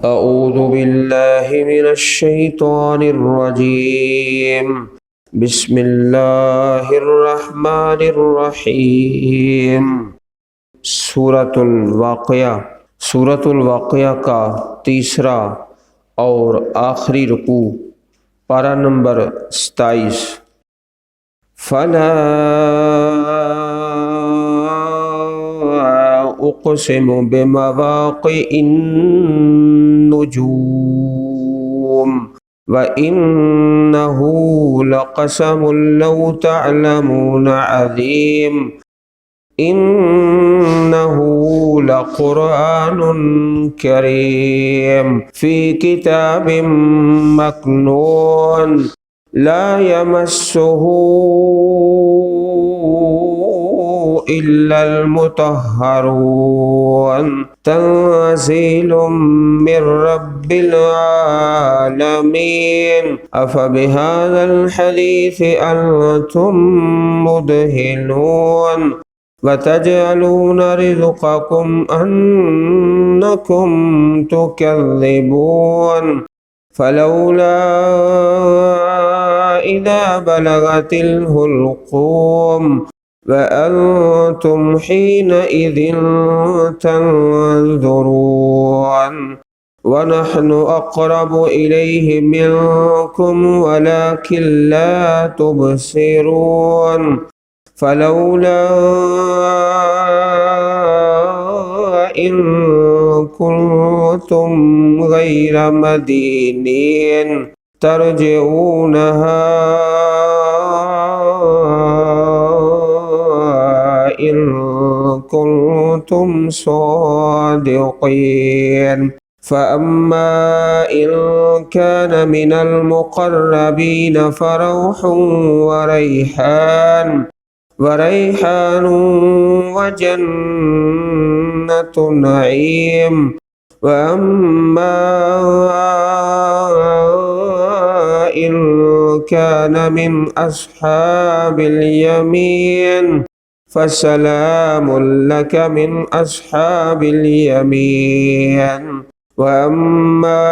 أعوذ بالله من الشيطان الرجيم بسم الله الرحمن الرحیم۔ سورۃ الواقعہ کا تیسرا اور آخری رکوع، پارہ نمبر 27۔ فلا اقسم بمواقع النجوم وإنه لقسم لو تعلمون عظيم إنه لقرآن كريم في كتاب مكنون لا يمسه إلا المطهرون تنزيل من رب العالمين أفبهذا الحديث أنتم مدهنون وتجعلون رزقكم أنكم تكذبون فلولا إذا بلغت الحلقوم وأنتم حينئذ تنظرون ونحن أقرب إليه منكم ولكن لا تبصرون فلولا إن كنتم غير مدينين ترجعونها إن كنتم صادقين فأما إن كان من المقربين فروح وريحان وجنة نعيم وأما إن كان من أصحاب اليمين فسلام لك من أصحاب اليمين وأما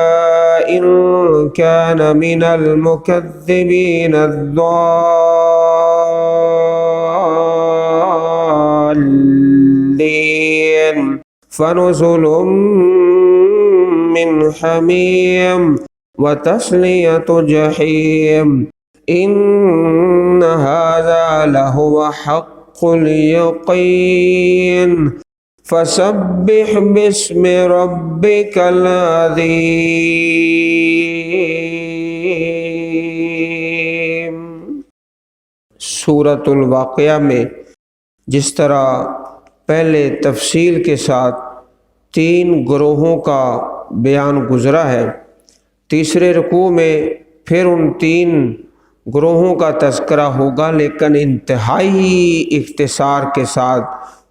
إن كان من المكذبين الضالين فنزل من حميم وتصلية جحيم إن هذا لهو حق اليقين فسبح باسم ربك العظيم۔ سورۃ الواقعہ میں جس طرح پہلے تفصیل کے ساتھ 3 گروہوں کا بیان گزرا ہے، تیسرے رکوع میں پھر ان 3 گروہوں کا تذکرہ ہوگا، لیکن انتہائی اختصار کے ساتھ۔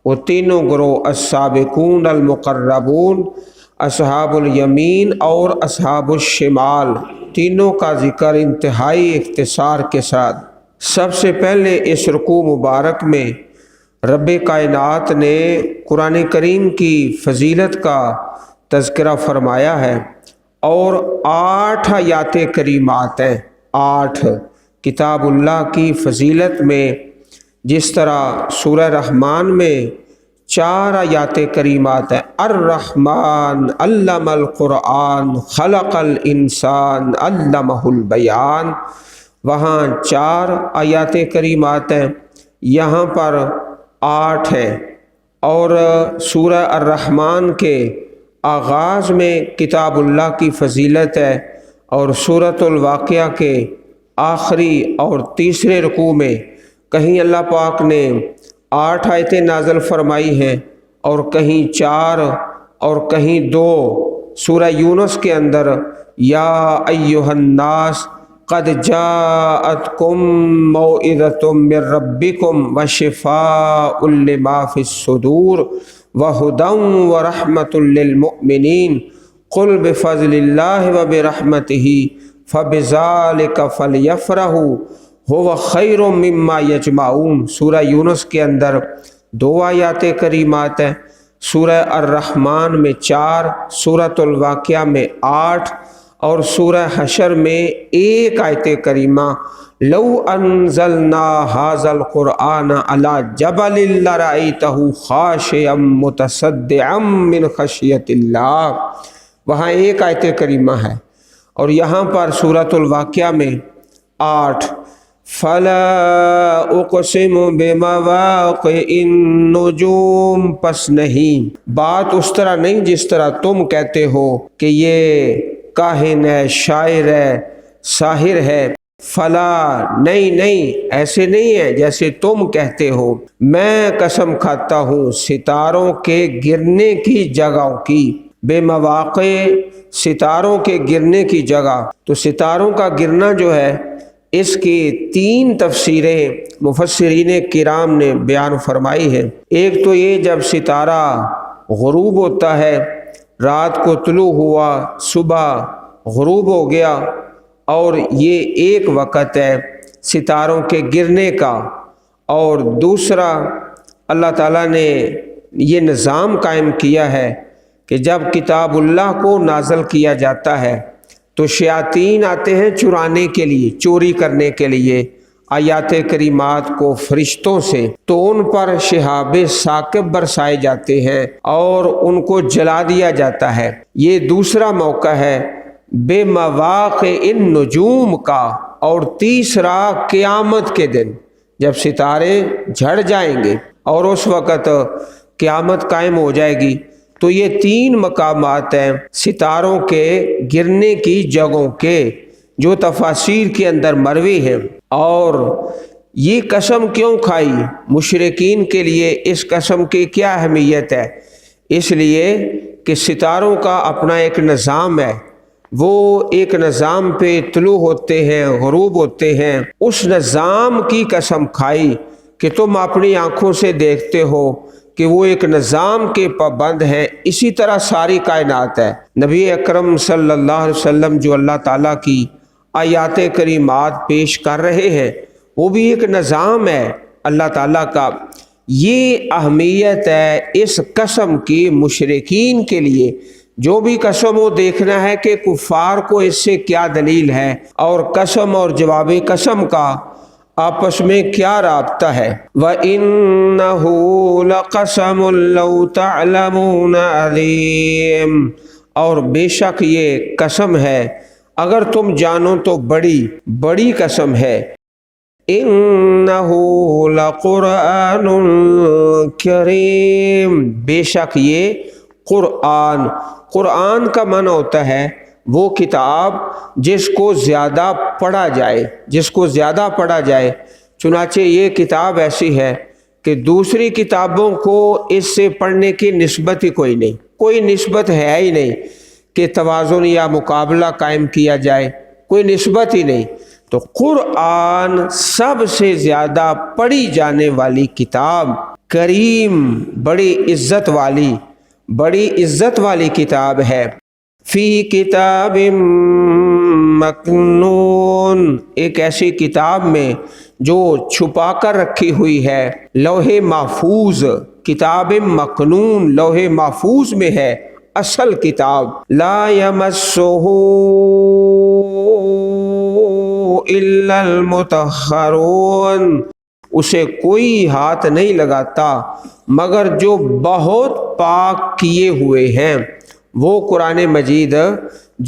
وہ تینوں گروہ السابقون المقربون، اصحاب الیمین اور اصحاب الشمال، تینوں کا ذکر انتہائی اختصار کے ساتھ۔ سب سے پہلے اس رکوع مبارک میں رب کائنات نے قرآن کریم کی فضیلت کا تذکرہ فرمایا ہے، اور 8 آیات کریمات ہیں۔ 8 کتاب اللہ کی فضیلت میں جس طرح سورہ رحمان میں 4 آیات کریمات ہیں، الرحمن علم القرآن خلق الانسان علمہ البیان، وہاں 4 آیات کریمات ہیں، یہاں پر 8 ہیں۔ اور سورہ الرحمن کے آغاز میں کتاب اللہ کی فضیلت ہے، اور سورۃ الواقعہ کے آخری اور تیسرے رکوع میں کہیں اللہ پاک نے 8 آیتیں نازل فرمائی ہیں، اور کہیں 4 اور کہیں 2۔ سورہ یونس کے اندر یا ایھا الناس قد جاءتکم موعظۃ من ربکم وشفاء لما فی الصدور وہدی ورحمۃ للمؤمنین قل بفضل اللہ وبرحمتہ فبذالک فلیفرحوا هو خیر مما یجمعون۔ سورہ یونس کے اندر 2 آیات کریمات ہیں۔ سورہ الرحمن میں 4، سورۃ الواقعہ میں 8 اور سورہ حشر میں 1 آیت کریمہ لو انزلنا ھذا القرآن علی جبل لرأیتہ خاشعا متصدعا من خشیۃ اللہ، وہاں 1 آیت کریمہ ہے، اور یہاں پر سورۃ الواقعہ میں 8 فلا اقسم بمواقع النجوم، پس نہیں، بات اس طرح نہیں جس طرح تم کہتے ہو کہ یہ کاہن ہے، شاعر ہے، ساحر ہے، فلا نہیں ایسے نہیں ہے جیسے تم کہتے ہو، میں قسم کھاتا ہوں ستاروں کے گرنے کی جگہوں کی، بے مواقع ستاروں کے گرنے کی جگہ، تو ستاروں کا گرنا جو ہے اس کی 3 تفسیریں مفسرین کرام نے بیان فرمائی ہیں۔ ایک تو یہ جب ستارہ غروب ہوتا ہے، رات کو طلوع ہوا، صبح غروب ہو گیا، اور یہ ایک وقت ہے ستاروں کے گرنے کا، اور دوسرا اللہ تعالیٰ نے یہ نظام قائم کیا ہے کہ جب کتاب اللہ کو نازل کیا جاتا ہے تو شیاطین آتے ہیں چرانے کے لیے، چوری کرنے کے لیے آیات کریمات کو فرشتوں سے، تو ان پر شہاب ثاقب برسائے جاتے ہیں اور ان کو جلا دیا جاتا ہے۔ یہ دوسرا موقع ہے بے مواقع النجوم کا، اور تیسرا قیامت کے دن جب ستارے جھڑ جائیں گے اور اس وقت قیامت قائم ہو جائے گی۔ تو یہ 3 مقامات ہیں ستاروں کے گرنے کی جگہوں کے، جو تفاسیر کے اندر مروی ہیں۔ اور یہ قسم کیوں کھائی؟ مشرکین کے لیے اس قسم کی کیا اہمیت ہے؟ اس لیے کہ ستاروں کا اپنا ایک نظام ہے، وہ ایک نظام پہ طلوع ہوتے ہیں، غروب ہوتے ہیں، اس نظام کی قسم کھائی کہ تم اپنی آنکھوں سے دیکھتے ہو کہ وہ ایک نظام کے پابند ہیں، اسی طرح ساری کائنات ہے۔ نبی اکرم صلی اللہ علیہ وسلم جو اللہ تعالیٰ کی آیات کریمات پیش کر رہے ہیں، وہ بھی ایک نظام ہے اللہ تعالیٰ کا۔ یہ اہمیت ہے اس قسم کی مشرکین کے لیے، جو بھی قسم وہ دیکھنا ہے کہ کفار کو اس سے کیا دلیل ہے، اور قسم اور جواب قسم کا آپس میں کیا رابطہ ہے۔ وَإِنَّهُ لَقَسَمٌ لَوْ تَعْلَمُونَ عَظِيمٌ، اور بے شک یہ قسم ہے اگر تم جانو تو بڑی قسم ہے۔ إِنَّهُ لَقُرْآنٌ كَرِيمٌ، بے شک یہ قرآن کا معنی ہوتا ہے وہ کتاب جس کو زیادہ پڑھا جائے، چنانچہ یہ کتاب ایسی ہے کہ دوسری کتابوں کو اس سے پڑھنے کی نسبت ہی کوئی نسبت ہے ہی نہیں کہ توازن یا مقابلہ قائم کیا جائے، کوئی نسبت ہی نہیں۔ تو قرآن سب سے زیادہ پڑھی جانے والی کتاب، کریم، بڑی عزت والی کتاب ہے۔ فی کتاب مکنون، ایک ایسی کتاب میں جو چھپا کر رکھی ہوئی ہے، لوح محفوظ، کتاب مکنون لوح محفوظ میں ہے اصل کتاب۔ لا یمسہ الا المطہرون، اسے کوئی ہاتھ نہیں لگاتا مگر جو بہت پاک کیے ہوئے ہیں۔ وہ قرآن مجید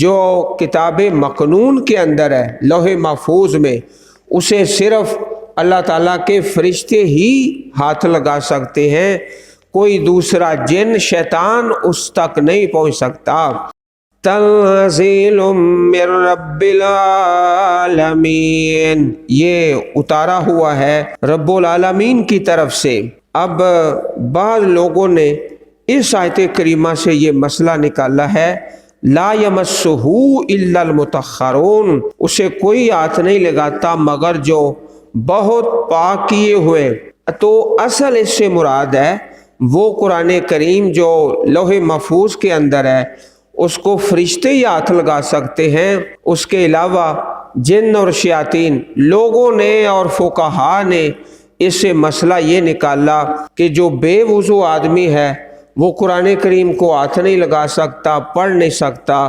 جو کتاب مکنون کے اندر ہے لوح محفوظ میں، اسے صرف اللہ تعالیٰ کے فرشتے ہی ہاتھ لگا سکتے ہیں، کوئی دوسرا جن شیطان اس تک نہیں پہنچ سکتا۔ تنزیل من رب العالمین، یہ اتارا ہوا ہے رب العالمین کی طرف سے۔ اب بعض لوگوں نے اس آیت کریمہ سے یہ مسئلہ نکالا ہے، لا یمسہ الا المطہرون، اسے کوئی ہاتھ نہیں لگاتا مگر جو بہت پاک کیے ہوئے۔ تو اصل اس سے مراد ہے وہ قرآن کریم جو لوح محفوظ کے اندر ہے، اس کو فرشتے ہی ہاتھ لگا سکتے ہیں، اس کے علاوہ جن اور شیاطین۔ لوگوں نے اور فقہا نے اس سے مسئلہ یہ نکالا کہ جو بے وضو آدمی ہے وہ قرآن کریم کو ہاتھ نہیں لگا سکتا، پڑھ نہیں سکتا۔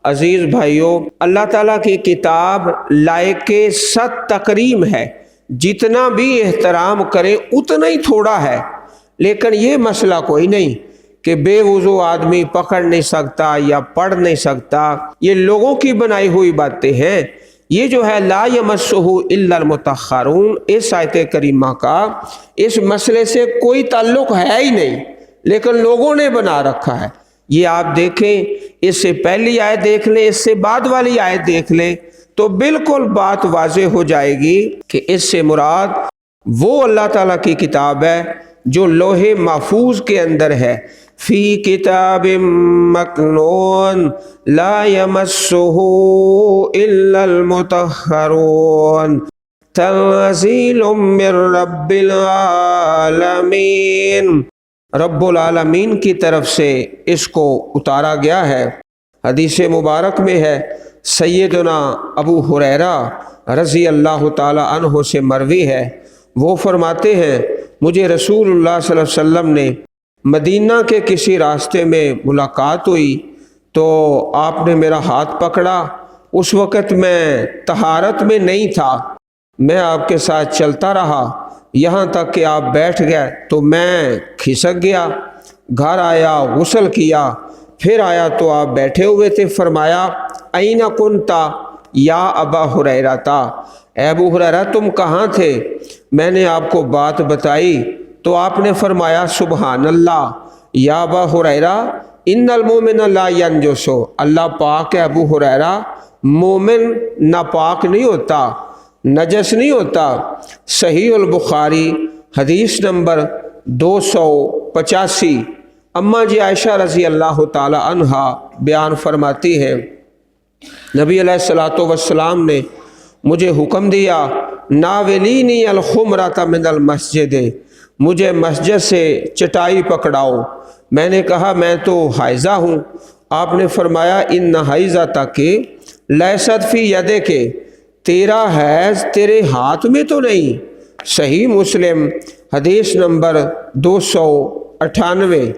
عزیز بھائیوں، اللہ تعالیٰ کی کتاب لائق صد تکریم ہے، جتنا بھی احترام کرے اتنا ہی تھوڑا ہے۔ لیکن یہ مسئلہ کوئی نہیں کہ بے وضو آدمی پکڑ نہیں سکتا یا پڑھ نہیں سکتا، یہ لوگوں کی بنائی ہوئی باتیں ہیں۔ یہ جو ہے لا یمسہ الا المطہرون، اس آیت کریمہ کا اس مسئلے سے کوئی تعلق ہے ہی نہیں، لیکن لوگوں نے بنا رکھا ہے۔ یہ آپ دیکھیں، اس سے پہلی آیت دیکھ لیں، اس سے بعد والی آیت دیکھ لیں تو بالکل بات واضح ہو جائے گی کہ اس سے مراد وہ اللہ تعالیٰ کی کتاب ہے جو لوح محفوظ کے اندر ہے۔ فی کتاب مکنون لا یمسہ الا المطہرون تنزیل من رب العالمین، رب العالمین کی طرف سے اس کو اتارا گیا ہے۔ حدیث مبارک میں ہے، سیدنا ابو ہریرہ رضی اللہ تعالی عنہ سے مروی ہے، وہ فرماتے ہیں مجھے رسول اللہ صلی اللہ علیہ وسلم نے مدینہ کے کسی راستے میں ملاقات ہوئی تو آپ نے میرا ہاتھ پکڑا۔ اس وقت میں طہارت میں نہیں تھا، میں آپ کے ساتھ چلتا رہا یہاں تک کہ آپ بیٹھ گئے تو میں کھسک گیا، گھر آیا، غسل کیا، پھر آیا تو آپ بیٹھے ہوئے تھے۔ فرمایا اینا کنتا یا ابا ہریرہ، اے ابو ہریرہ تم کہاں تھے؟ میں نے آپ کو بات بتائی تو آپ نے فرمایا سبحان اللہ یا ابا ہریرہ ان المومن لا ینجس، اللہ پاک ہے ابو ہریرہ، مومن ناپاک نہیں ہوتا، نجس نہیں ہوتا۔ صحیح البخاری حدیث نمبر 285۔ اماں جی عائشہ رضی اللہ تعالی عنہا بیان فرماتی ہیں نبی علیہ الصلوۃ والسلام نے مجھے حکم دیا ناولینی الخمرۃ من المسجد، مجھے مسجد سے چٹائی پکڑاؤ۔ میں نے کہا میں تو حائضہ ہوں۔ آپ نے فرمایا ان حیضتک لیست فی یدک، تیرا حیض تیرے ہاتھ میں تو نہیں۔ صحیح مسلم حدیث نمبر 298۔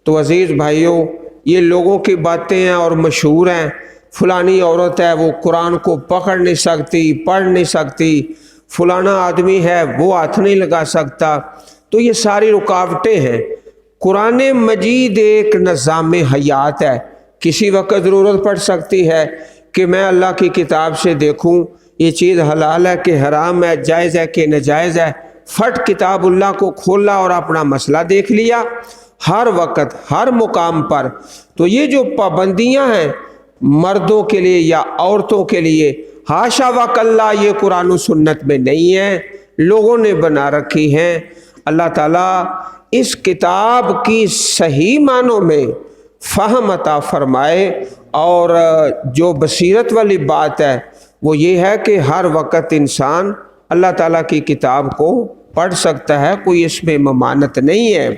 تو عزیز بھائیوں، یہ لوگوں کی باتیں ہیں اور مشہور ہیں، فلانی عورت ہے وہ قرآن کو پکڑ نہیں سکتی، پڑھ نہیں سکتی، فلانا آدمی ہے وہ ہاتھ نہیں لگا سکتا۔ تو یہ ساری رکاوٹیں ہیں۔ قرآن مجید ایک نظام حیات ہے، کسی وقت ضرورت پڑ سکتی ہے کہ میں اللہ کی کتاب سے دیکھوں یہ چیز حلال ہے کہ حرام ہے، جائز ہے کہ ناجائز ہے، فٹ کتاب اللہ کو کھولا اور اپنا مسئلہ دیکھ لیا ہر وقت ہر مقام پر۔ تو یہ جو پابندیاں ہیں مردوں کے لیے یا عورتوں کے لیے، حاشا وکلا، یہ قرآن و سنت میں نہیں ہے، لوگوں نے بنا رکھی ہیں۔ اللہ تعالیٰ اس کتاب کی صحیح معنوں میں فہم عطا فرمائے، اور جو بصیرت والی بات ہے وہ یہ ہے کہ ہر وقت انسان اللہ تعالیٰ کی کتاب کو پڑھ سکتا ہے، کوئی اس میں ممانعت نہیں ہے۔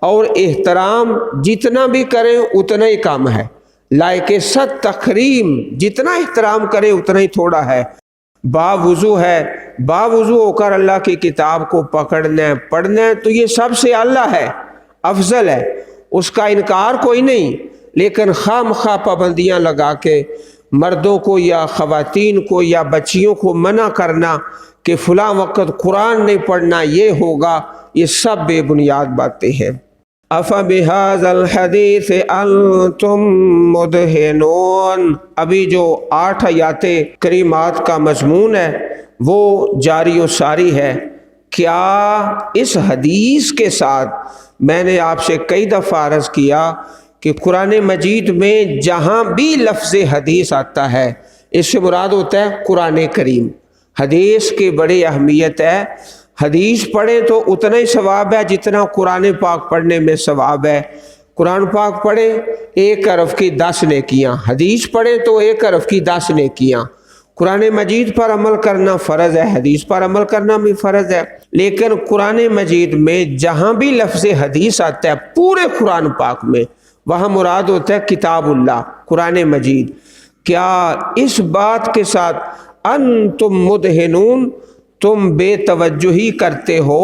اور احترام جتنا بھی کریں اتنا ہی کم ہے، لائق صد تکریم، جتنا احترام کریں اتنا ہی تھوڑا ہے۔ باوضو ہے، باوضو ہو کر اللہ کی کتاب کو پکڑنا ہے، پڑھنا ہے تو یہ سب سے اعلیٰ ہے، افضل ہے، اس کا انکار کوئی نہیں۔ لیکن خواہ مخواہ پابندیاں لگا کے مردوں کو یا خواتین کو یا بچیوں کو منع کرنا کہ فلاں وقت قرآن نہیں پڑھنا، یہ ہوگا، یہ سب بے بنیاد باتیں ہیں۔ افبہذا الحدیث انتم مدہنون، ابھی جو 8 آیات کریمات کا مضمون ہے وہ جاری و ساری ہے۔ کیا اس حدیث کے ساتھ میں نے آپ سے کئی دفعہ عرض کیا کہ قرآن مجید میں جہاں بھی لفظ حدیث آتا ہے اس سے مراد ہوتا ہے قرآن کریم۔ حدیث کی بڑی اہمیت ہے، حدیث پڑھیں تو اتنا ہی ثواب ہے جتنا قرآن پاک پڑھنے میں ثواب ہے۔ قرآن پاک پڑھیں 1 حرف کی 10 نیکیاں، حدیث پڑھیں تو 1 حرف کی 10 نیکیاں۔ قرآن مجید پر عمل کرنا فرض ہے، حدیث پر عمل کرنا بھی فرض ہے، لیکن قرآن مجید میں جہاں بھی لفظ حدیث آتا ہے پورے قرآن پاک میں، وہاں مراد ہوتا ہے کتاب اللہ، قرآن مجید۔ کیا اس بات کے ساتھ انتم مدہنون، تم بے توجہی کرتے ہو،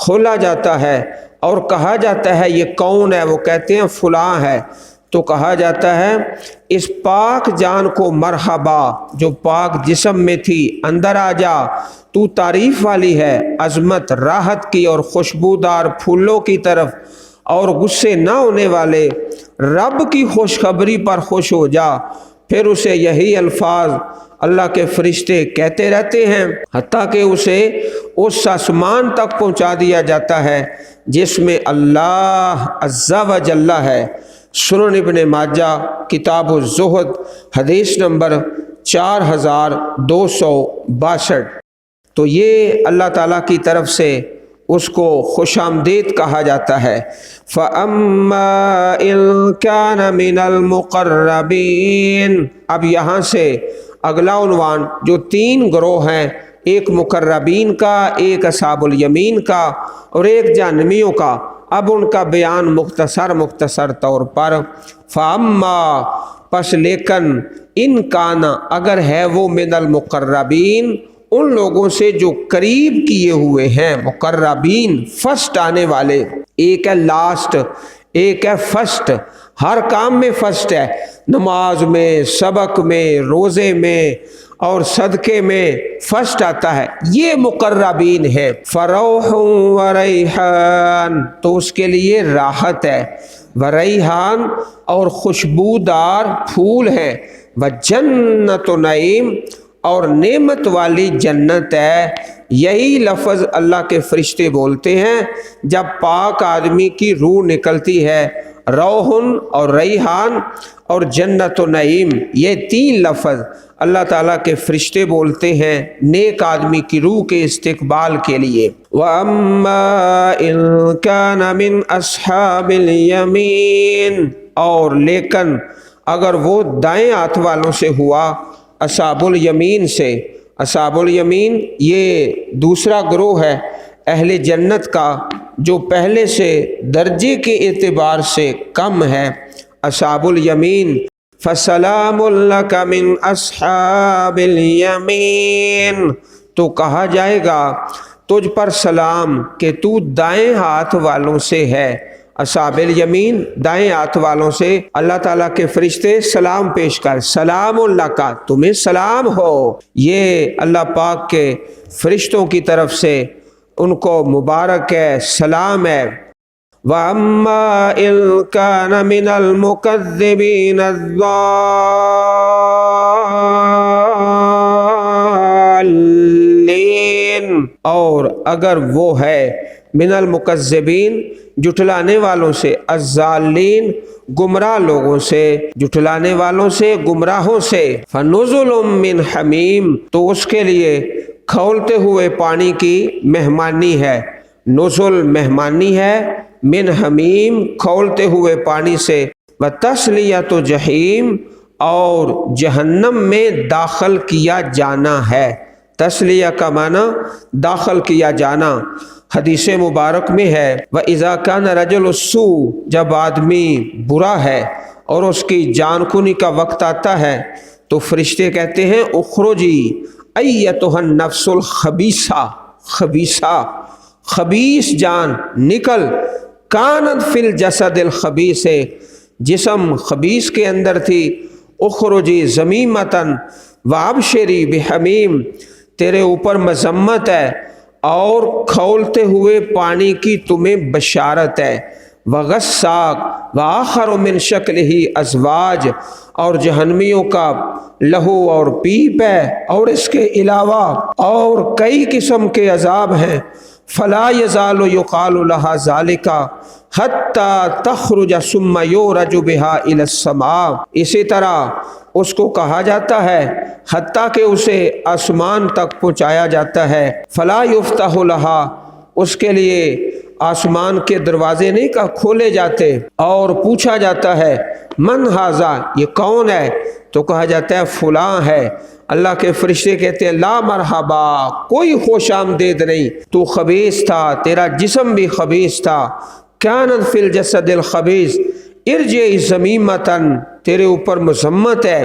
کھولا جاتا ہے اور کہا جاتا ہے یہ کون ہے، وہ کہتے ہیں فلاں ہے، تو کہا جاتا ہے اس پاک جان کو مرحبا جو پاک جسم میں تھی، اندر آ جا، تو تعریف والی ہے، عظمت راحت کی اور خوشبودار پھولوں کی طرف اور غصے نہ ہونے والے رب کی خوشخبری پر خوش ہو جا۔ پھر اسے یہی الفاظ اللہ کے فرشتے کہتے رہتے ہیں حتیٰ کہ اسے اس آسمان تک پہنچا دیا جاتا ہے جس میں اللہ عز و جل ہے۔ سنن ابن ماجہ کتاب الزہد حدیث نمبر 4262۔ تو یہ اللہ تعالیٰ کی طرف سے اس کو خوش آمدید کہا جاتا ہے۔ فَأَمَّا إِن كَانَ مِنَ الْمُقَرَّبِينَ۔ اب یہاں سے اگلا عنوان جو 3 گروہ ہیں، ایک مقربین کا، ایک اصحاب الیمین کا اور ایک جہنمیوں کا، اب ان کا بیان مختصر طور پر۔ فَأَمَّا پس لیکن، ان کانا اگر ہے وہ، من المقربین ان لوگوں سے جو قریب کیے ہوئے ہیں، مقربین فرسٹ آنے والے، ایک ہے لاسٹ، ایک ہے فرسٹ، ہر کام میں فرسٹ ہے، نماز میں، سبق میں، روزے میں اور صدقے میں فرسٹ آتا ہے، یہ مقربین ہے۔ فروح و ریحان تو اس کے لیے راحت ہے، وریحان اور خوشبودار پھول ہیں، وجنت نعیم اور نعمت والی جنت ہے۔ یہی لفظ اللہ کے فرشتے بولتے ہیں جب پاک آدمی کی روح نکلتی ہے، روحن اور ریحان اور جنت و نعیم، یہ 3 لفظ اللہ تعالیٰ کے فرشتے بولتے ہیں نیک آدمی کی روح کے استقبال کے لیے۔ وَأَمَّا إِن كَانَ مِنْ أَصْحَابِ الْيَمِينَ اور لیکن اگر وہ دائیں ہاتھ والوں سے ہوا، اصحاب الیمین سے۔ اصحاب الیمین یہ دوسرا گروہ ہے اہل جنت کا جو پہلے سے درجے کے اعتبار سے کم ہے۔ اصحاب الیمین فَسَلَامٌ لَكَ مِنْ أَصْحَابِ الْيَمِينَ تو کہا جائے گا تجھ پر سلام کہ تو دائیں ہاتھ والوں سے ہے۔ اصحاب الیمین دائیں ہاتھ والوں سے اللہ تعالیٰ کے فرشتے سلام پیش کر، سلام اللہ کا، تمہیں سلام ہو، یہ اللہ پاک کے فرشتوں کی طرف سے ان کو مبارک ہے، سلام ہے۔ وَأَمَّا إِن كَانَ مِنَ الْمُكَذِّبِينَ الضَّالِّينَ اور اگر وہ ہے من المکذبین جھٹلانے والوں سے، الضالین گمراہ لوگوں سے، جھٹلانے والوں سے، گمراہوں سے، فَنُزُلٌ مِّنْ حَمِيمٍ تو اس کے لیے کھولتے ہوئے پانی کی مہمانی ہے، نزل مہمانی ہے، من حمیم کھولتے ہوئے پانی سے، وَتَصْلِيَةُ جَحِيمٍ اور جہنم میں داخل کیا جانا ہے۔ تسلیہ کا معنی داخل کیا جانا۔ حدیث مبارک میں ہے وَإِذَا كَانَ رَجُلُ السُّوءِ جب آدمی برا ہے اور اس کی جان کنی کا وقت آتا ہے تو فرشتے کہتے ہیں اخرجی ایتھا النفس الخبیثہ، خبیث جان نکل، کانت فی الجسد الخبیث جسم خبیث کے اندر تھی، اخرجی ذمیمۃ وابشری بحمیم تیرے اوپر مذمت ہے اور کھولتے ہوئے پانی کی تمہیں بشارت ہے، وغساق وآخر من شکلہ ازواج اور جہنمیوں کا لہو اور پیپ ہے اور اس کے علاوہ اور کئی قسم کے عذاب ہیں، فلا یزال یقال لہا ذالک حتی تخرج ثم یورج بہا الی السماء اسی طرح اس کو کہا جاتا ہے حتیٰ کہ اسے آسمان تک پہنچایا جاتا ہے، فلا یفتح لہا اس کے لیے آسمان کے دروازے نہیں کا کھولے جاتے اور پوچھا جاتا ہے من ھذا یہ کون ہے تو کہا جاتا ہے فلاں ہے۔ اللہ کے فرشتے کہتے ہیں لا مرحبا کوئی خوش آمدید نہیں، تو خبیث تھا، تیرا جسم بھی خبیث تھا، کانت فی الجسد الخبیث ارجع ذمیمۃ تیرے اوپر مذمت ہے،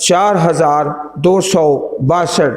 4262।